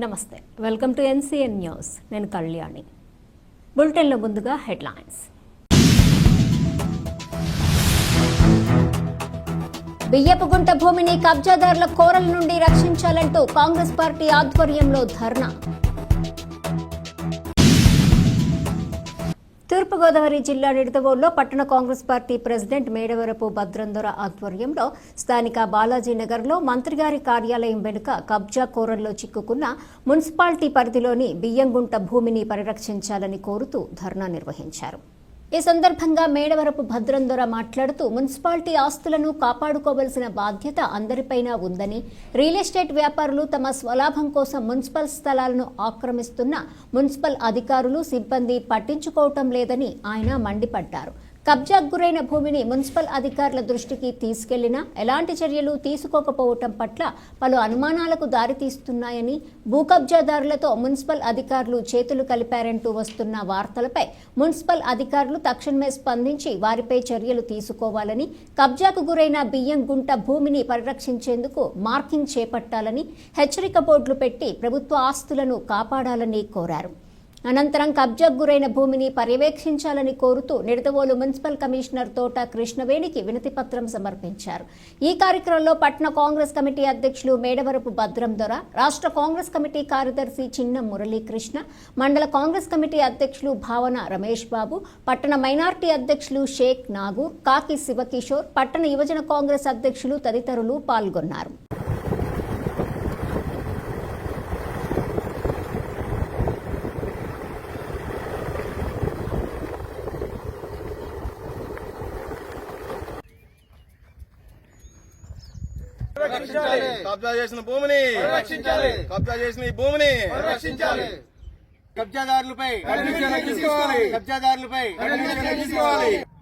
నమస్తే, welcome to NCN news. నేను కళ్యాణి. బులెటిన్లో ముందుగా హెడ్లైన్స్. బియ్యపుగుంట భూమిని కబ్జాదారుల కోరల నుండి రక్షించాలంటూ కాంగ్రెస్ పార్టీ ఆధ్వర్యంలో ధర్నా. తూర్పుగోదావరి జిల్లా నిడదవోలులో పట్టణ కాంగ్రెస్ పార్టీ ప్రెసిడెంట్ మేడవరపు భద్రందొర ఆధ్వర్యంలో స్థానిక బాలాజీనగర్లో మంత్రిగారి కార్యాలయం వెనుక కబ్జా కోరల్లో చిక్కుకున్న మున్సిపాలిటీ పరిధిలోని బియ్యంగుంట భూమిని పరిరక్షించాలని కోరుతూ ధర్నా నిర్వహించారు. ఈ సందర్భంగా మేడవరపు భద్రందొర మాట్లాడుతూ మున్సిపాలిటీ ఆస్తులను కాపాడుకోవాల్సిన బాధ్యత అందరిపైన ఉందని, రియల్ ఎస్టేట్ వ్యాపారులు తమ స్వలాభం కోసం మున్సిపల్ స్థలాలను ఆక్రమిస్తున్న మున్సిపల్ అధికారులు, సిబ్బంది పట్టించుకోవటం లేదని ఆయన మండిపడ్డారు. కబ్జాకు గురైన భూమిని మున్సిపల్ అధికారుల దృష్టికి తీసుకెళ్లినా ఎలాంటి చర్యలు తీసుకోకపోవటం పట్ల పలు అనుమానాలకు దారితీస్తున్నాయని, భూ కబ్జాదారులతో మున్సిపల్ అధికారులు చేతులు కలిపారంటూ వస్తున్న వార్తలపై మున్సిపల్ అధికారులు తక్షణమే స్పందించి వారిపై చర్యలు తీసుకోవాలని, కబ్జాకు గురైన బియ్యంగుంట భూమిని పరిరక్షించేందుకు మార్కింగ్ చేపట్టాలని, హెచ్చరిక బోర్డులు పెట్టి ప్రభుత్వ ఆస్తులను కాపాడాలని కోరారు. అనంతరం కబ్జాకు గురైన భూమిని పర్యవేక్షించాలని కోరుతూ నిడదవోలు మున్సిపల్ కమిషనర్ తోట కృష్ణవేణికి వినతి పత్రం సమర్పించారు. ఈ కార్యక్రమంలో పట్టణ కాంగ్రెస్ కమిటీ అధ్యక్షులు మేడవరపు భద్రందొర, రాష్ట్ర కాంగ్రెస్ కమిటీ కార్యదర్శి చిన్న మురళీకృష్ణ, మండల కాంగ్రెస్ కమిటీ అధ్యక్షులు భావన రమేష్ బాబు, పట్టణ మైనార్టీ అధ్యక్షులు షేక్ నాగూర్, కాకి శివకిషోర్, పట్టణ యువజన కాంగ్రెస్ అధ్యక్షులు తదితరులు పాల్గొన్నారు. కబ్జా చేసిన భూమిని రక్షించాలి. కబ్జా చేసిన ఈ భూమిని రక్షించాలి. కబ్జాదారులపై తీసుకోవాలి.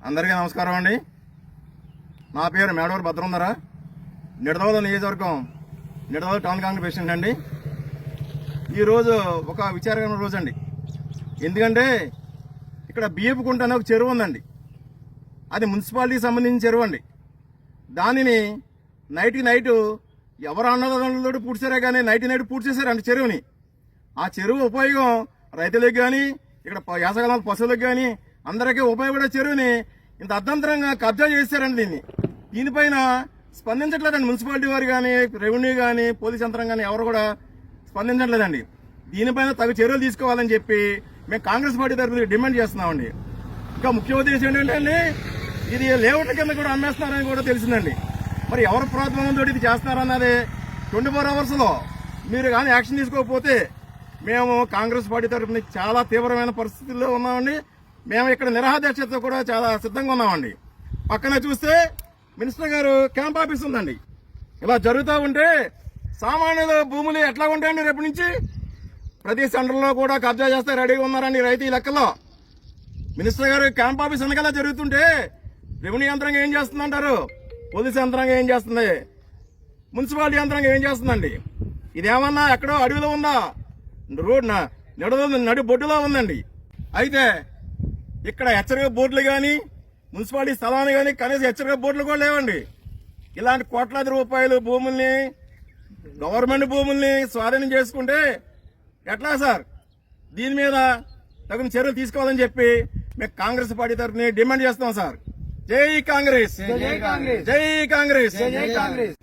అందరికీ నమస్కారం అండి. నా పేరు మేడవరపు భద్రందొర, నిడదవోలు నియోజకవర్గం, నిడదవోలు టౌన్ కాంగ్రెస్ ప్రెసిడెంట్ అండి. ఈరోజు ఒక విచారకరమైన రోజు అండి. ఎందుకంటే ఇక్కడ బియ్యపుగుంట అనే ఒక చెరువు ఉందండి. అది మున్సిపాలిటీకి సంబంధించిన చెరువు అండి. దానిని నైట్ ఎవరు అన్నదారులతో పూడ్చారే కానీ నైట్ పూర్తి చేశారండి చెరువుని. ఆ చెరువు ఉపయోగం రైతులకు కానీ, ఇక్కడ యాసకాలం పశువులకు కానీ అందరికీ ఉపయోగపడే చెరువుని ఇంత అర్ధంతరంగా కబ్జా చేశారండి. దీనిపైన స్పందించట్లేదండి మున్సిపాలిటీ వారు కానీ, రెవెన్యూ కానీ, పోలీస్ యంత్రం కానీ ఎవరు కూడా స్పందించట్లేదండి. దీనిపైన తగు చర్యలు తీసుకోవాలని చెప్పి మేము కాంగ్రెస్ పార్టీ తరఫున డిమాండ్ చేస్తున్నామండి. ఇంకా ముఖ్య ఉద్దేశం ఏంటంటే ఇది లేఅవుట్ల కింద కూడా అమ్మేస్తున్నారని కూడా తెలిసిందండి. మరి ఎవరు ప్రోత్సాహంతో ఇది చేస్తున్నారన్నది 24 అవర్స్లో మీరు కానీ యాక్షన్ తీసుకోకపోతే మేము కాంగ్రెస్ పార్టీ తరఫున చాలా తీవ్రమైన పరిస్థితుల్లో ఉన్నామండి. మేము ఇక్కడ నిరాహారదీక్షతో కూడా చాలా సిద్ధంగా ఉన్నామండి. పక్కన చూస్తే మినిస్టర్ గారు క్యాంప్ ఆఫీస్ ఉందండి. ఇలా జరుగుతూ ఉంటే సామాన్యుల భూములు ఎట్లా ఉంటాయండి? రేపు నుంచి ప్రతి సెంటర్లో కూడా కబ్జా చేస్తే రెడీగా ఉన్నారండి రైతు లెక్కలో. మినిస్టర్ గారు క్యాంప్ ఆఫీస్ వెనకాల జరుగుతుంటే రెవెన్యూ యంత్రంగా ఏం చేస్తుందంటారు? పోలీసు యంత్రంగా ఏం చేస్తుంది? మున్సిపాలిటీ యంత్రంగా ఏం చేస్తుందండి? ఇదేమన్నా ఎక్కడో అడవిలో ఉందా? రోడ్ నడి బొడ్డులో ఉందండి. అయితే ఇక్కడ హెచ్చరిక బోర్డులు కానీ, మున్సిపాలిటీ స్థలాన్ని కానీ కనీసం హెచ్చరిక బోర్డులు కూడా లేవండి. ఇలాంటి కోట్లాది రూపాయలు భూముల్ని, గవర్నమెంట్ భూముల్ని స్వాధీనం చేసుకుంటే ఎట్లా సార్? దీని మీద తగిన చర్యలు తీసుకోవాలని చెప్పి మేము కాంగ్రెస్ పార్టీ తరఫున డిమాండ్ చేస్తాం సార్. జై కాంగ్రెస్, జై కాంగ్రెస్, జై కాంగ్రెస్, జై కాంగ్రెస్.